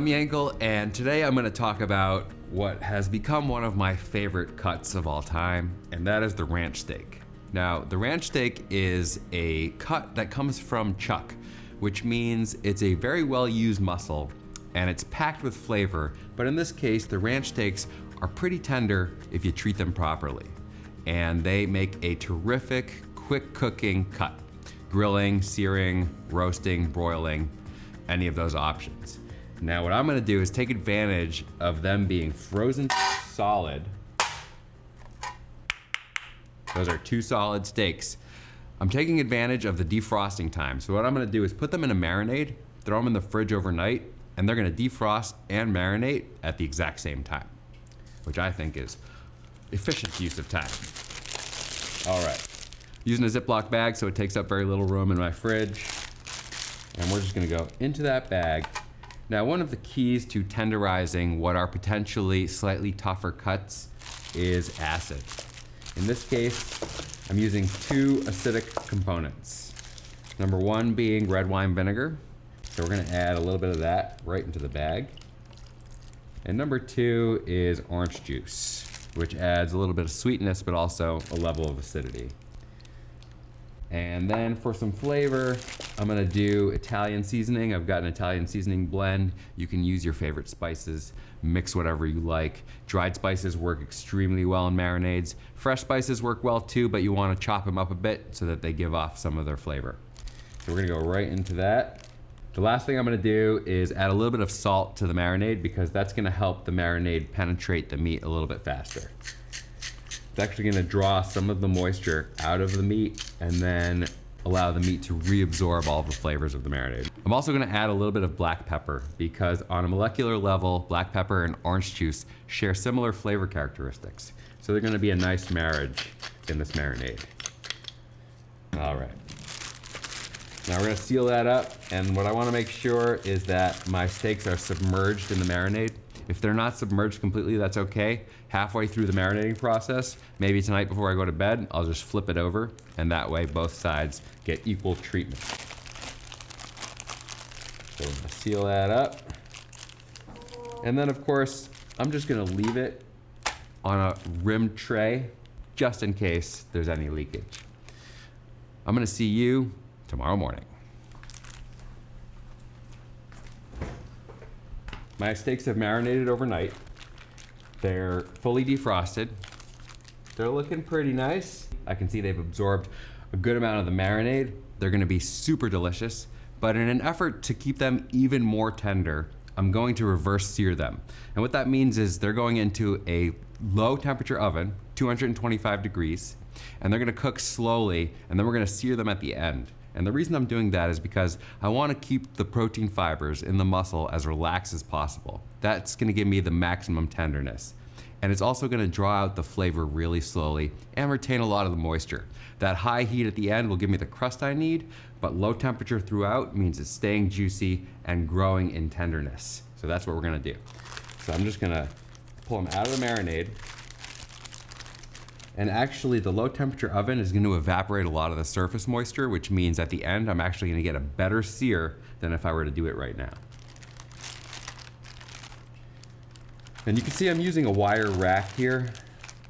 I'm Yankel, and today I'm going to talk about what has become one of my favorite cuts of all time, and that is the ranch steak. Now, the ranch steak is a cut that comes from chuck, which means it's a very well-used muscle, and it's packed with flavor, but in this case, the ranch steaks are pretty tender if you treat them properly, and they make a terrific, quick cooking cut. Grilling, searing, roasting, broiling, any of those options. Now what I'm gonna do is take advantage of them being frozen solid. Those are 2 solid steaks. I'm taking advantage of the defrosting time. So what I'm gonna do is put them in a marinade, throw them in the fridge overnight, and they're gonna defrost and marinate at the exact same time, which I think is efficient use of time. All right. Using a Ziploc bag so it takes up very little room in my fridge. And we're just gonna go into that bag. Now, one of the keys to tenderizing what are potentially slightly tougher cuts is acid. In this case, I'm using 2 acidic components. Number 1 being red wine vinegar. So we're gonna add a little bit of that right into the bag. And number 2 is orange juice, which adds a little bit of sweetness, but also a level of acidity. And then for some flavor, I'm gonna do Italian seasoning. I've got an Italian seasoning blend. You can use your favorite spices, mix whatever you like. Dried spices work extremely well in marinades. Fresh spices work well too, but you wanna chop them up a bit so that they give off some of their flavor. So we're gonna go right into that. The last thing I'm gonna do is add a little bit of salt to the marinade because that's gonna help the marinade penetrate the meat a little bit faster. It's actually gonna draw some of the moisture out of the meat and then allow the meat to reabsorb all the flavors of the marinade. I'm also gonna add a little bit of black pepper because on a molecular level, black pepper and orange juice share similar flavor characteristics. So they're gonna be a nice marriage in this marinade. All right. Now we're gonna seal that up, and what I wanna make sure is that my steaks are submerged in the marinade. If they're not submerged completely, that's okay. Halfway through the marinating process, maybe tonight before I go to bed, I'll just flip it over, and that way both sides get equal treatment. So I'm gonna seal that up. And then of course, I'm just gonna leave it on a rimmed tray, just in case there's any leakage. I'm gonna see you tomorrow morning. My steaks have marinated overnight. They're fully defrosted. They're looking pretty nice. I can see they've absorbed a good amount of the marinade. They're gonna be super delicious, but in an effort to keep them even more tender, I'm going to reverse sear them. And what that means is they're going into a low temperature oven, 225 degrees, and they're gonna cook slowly, and then we're gonna sear them at the end. And the reason I'm doing that is because I want to keep the protein fibers in the muscle as relaxed as possible. That's going to give me the maximum tenderness. And it's also going to draw out the flavor really slowly and retain a lot of the moisture. That high heat at the end will give me the crust I need, but low temperature throughout means it's staying juicy and growing in tenderness. So that's what we're going to do. So I'm just going to pull them out of the marinade. And actually the low temperature oven is going to evaporate a lot of the surface moisture, which means at the end I'm actually going to get a better sear than if I were to do it right now. And you can see I'm using a wire rack here.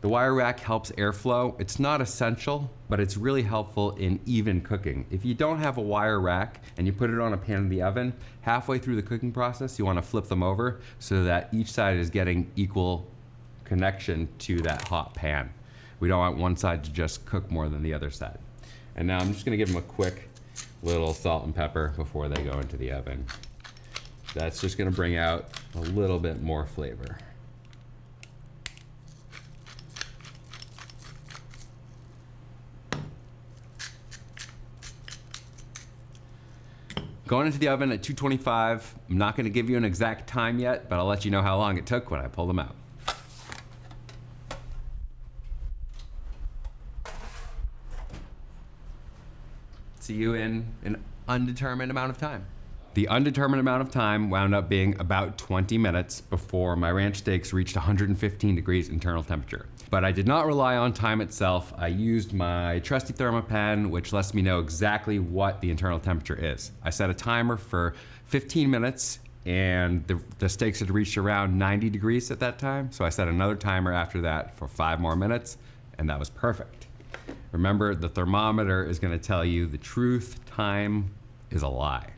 The wire rack helps airflow. It's not essential, but it's really helpful in even cooking. If you don't have a wire rack and you put it on a pan in the oven, halfway through the cooking process you want to flip them over so that each side is getting equal connection to that hot pan. We don't want one side to just cook more than the other side. And now I'm just gonna give them a quick little salt and pepper before they go into the oven. That's just gonna bring out a little bit more flavor. Going into the oven at 225. I'm not gonna give you an exact time yet, but I'll let you know how long it took when I pull them out. See you in an undetermined amount of time. The undetermined amount of time wound up being about 20 minutes before my ranch steaks reached 115 degrees internal temperature. But I did not rely on time itself. I used my trusty thermopan, which lets me know exactly what the internal temperature is. I set a timer for 15 minutes and the steaks had reached around 90 degrees at that time. So I set another timer after that for 5 more minutes, and that was perfect. Remember, the thermometer is gonna tell you the truth. Time is a lie.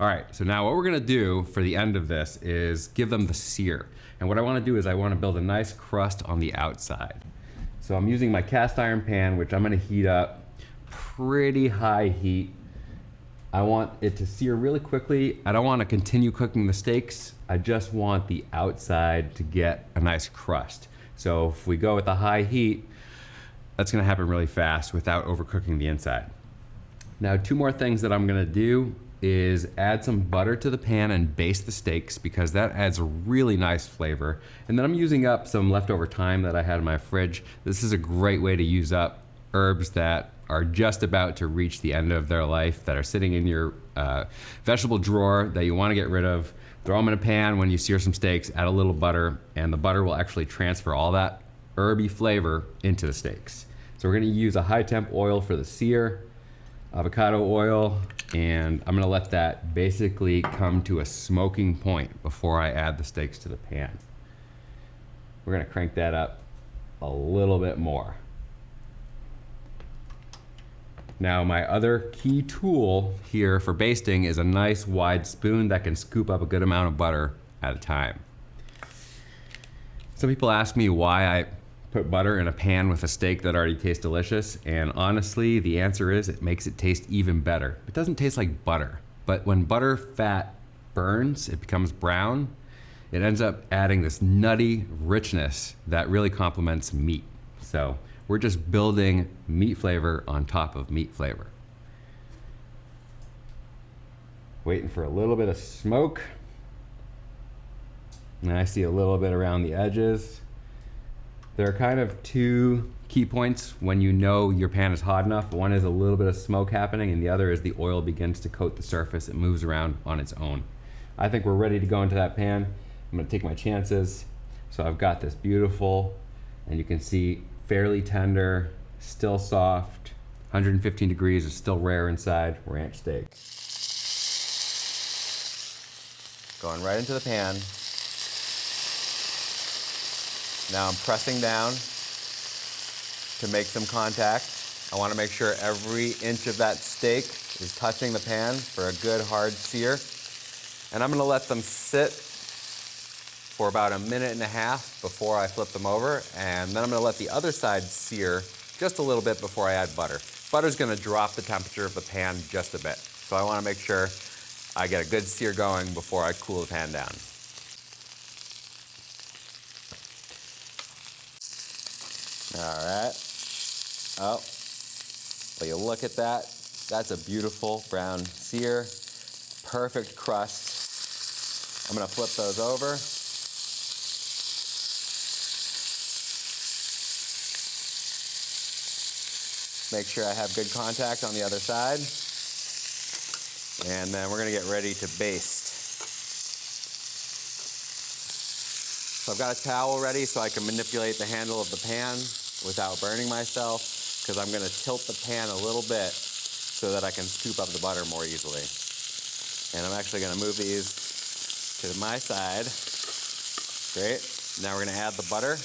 All right, so now what we're gonna do for the end of this is give them the sear. And what I wanna do is I wanna build a nice crust on the outside. So I'm using my cast iron pan, which I'm gonna heat up pretty high heat. I want it to sear really quickly. I don't wanna continue cooking the steaks. I just want the outside to get a nice crust. So if we go with the high heat, that's gonna happen really fast without overcooking the inside. Now, 2 more things that I'm gonna do is add some butter to the pan and baste the steaks, because that adds a really nice flavor. And then I'm using up some leftover thyme that I had in my fridge. This is a great way to use up herbs that are just about to reach the end of their life, that are sitting in your vegetable drawer that you wanna get rid of. Throw them in a pan when you sear some steaks, add a little butter, and the butter will actually transfer all that herby flavor into the steaks. So we're gonna use a high temp oil for the sear, avocado oil, and I'm gonna let that basically come to a smoking point before I add the steaks to the pan. We're gonna crank that up a little bit more. Now, my other key tool here for basting is a nice wide spoon that can scoop up a good amount of butter at a time. Some people ask me why I put butter in a pan with a steak that already tastes delicious, and honestly, the answer is it makes it taste even better. It doesn't taste like butter, but when butter fat burns, it becomes brown. It ends up adding this nutty richness that really complements meat. So we're just building meat flavor on top of meat flavor. Waiting for a little bit of smoke. And I see a little bit around the edges. There are kind of 2 key points when you know your pan is hot enough. One is a little bit of smoke happening, and the other is the oil begins to coat the surface. It moves around on its own. I think we're ready to go into that pan. I'm gonna take my chances. So I've got this beautiful, and you can see fairly tender, still soft, 115 degrees, is still rare inside, ranch steak. Going right into the pan. Now I'm pressing down to make some contact. I want to make sure every inch of that steak is touching the pan for a good hard sear. And I'm going to let them sit for about 1.5 minutes before I flip them over. And then I'm going to let the other side sear just a little bit before I add butter. Butter's going to drop the temperature of the pan just a bit. So I want to make sure I get a good sear going before I cool the pan down. All right. Oh, well, you look at that. That's a beautiful brown sear. Perfect crust. I'm gonna flip those over. Make sure I have good contact on the other side. And then we're gonna get ready to baste. So I've got a towel ready so I can manipulate the handle of the pan without burning myself, because I'm gonna tilt the pan a little bit so that I can scoop up the butter more easily. And I'm actually gonna move these to my side. Great. Now we're gonna add the butter.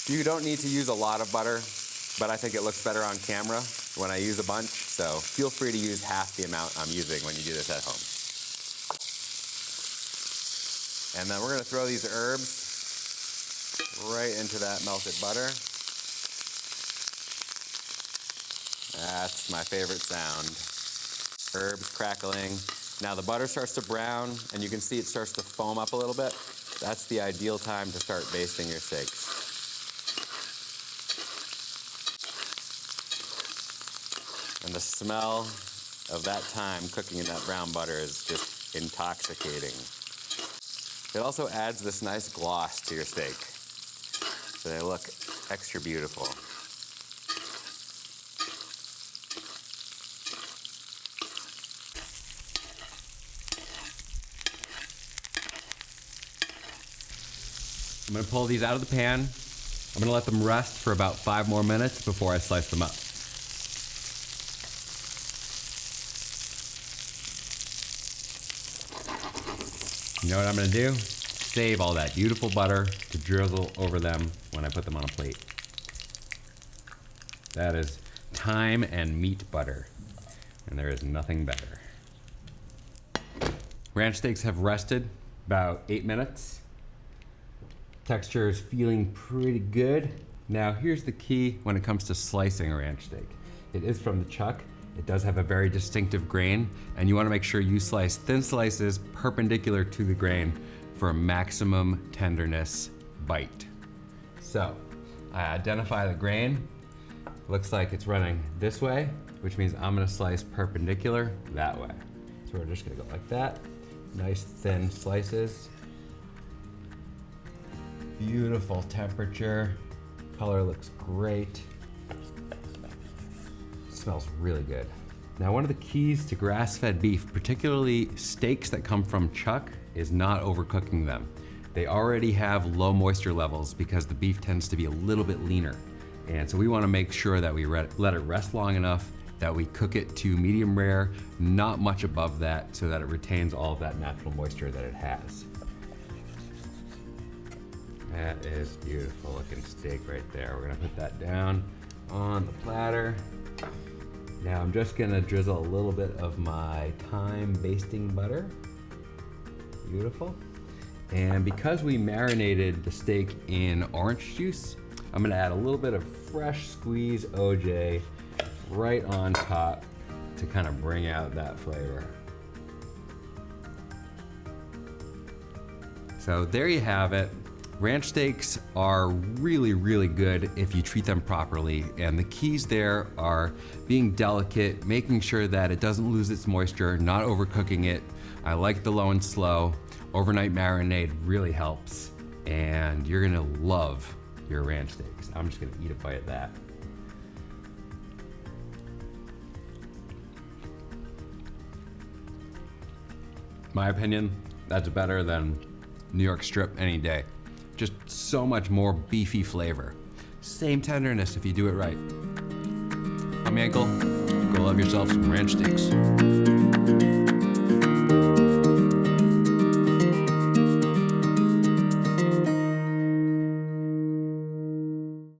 You don't need to use a lot of butter, but I think it looks better on camera when I use a bunch, so feel free to use half the amount I'm using when you do this at home. And then we're gonna throw these herbs right into that melted butter. That's my favorite sound. Herbs crackling. Now the butter starts to brown, and you can see it starts to foam up a little bit. That's the ideal time to start basting your steaks. And the smell of that time cooking in that brown butter is just intoxicating. It also adds this nice gloss to your steak, so they look extra beautiful. I'm gonna pull these out of the pan. I'm gonna let them rest for about 5 more minutes before I slice them up. You know what I'm gonna do? Save all that beautiful butter to drizzle over them when I put them on a plate. That is thyme and meat butter, and there is nothing better. Ranch steaks have rested about 8 minutes. Texture is feeling pretty good. Now here's the key when it comes to slicing a ranch steak. It is from the chuck. It does have a very distinctive grain, and you wanna make sure you slice thin slices perpendicular to the grain for a maximum tenderness bite. So, I identify the grain. Looks like it's running this way, which means I'm gonna slice perpendicular that way. So we're just gonna go like that. Nice thin slices. Beautiful temperature. Color looks great. Smells really good. Now, one of the keys to grass-fed beef, particularly steaks that come from chuck, is not overcooking them. They already have low moisture levels because the beef tends to be a little bit leaner. And so we wanna make sure that we let it rest long enough that we cook it to medium rare, not much above that, so that it retains all of that natural moisture that it has. That is beautiful looking steak right there. We're gonna put that down on the platter. Now I'm just gonna drizzle a little bit of my thyme basting butter. Beautiful. And because we marinated the steak in orange juice, I'm gonna add a little bit of fresh squeezed OJ right on top to kind of bring out that flavor. So there you have it. Ranch steaks are really, really good if you treat them properly. And the keys there are being delicate, making sure that it doesn't lose its moisture, not overcooking it. I like the low and slow. Overnight marinade really helps. And you're gonna love your ranch steaks. I'm just gonna eat a bite of that. My opinion, that's better than New York strip any day. Just so much more beefy flavor. Same tenderness if you do it right. I'm Yankel. Go love yourself some ranch steaks.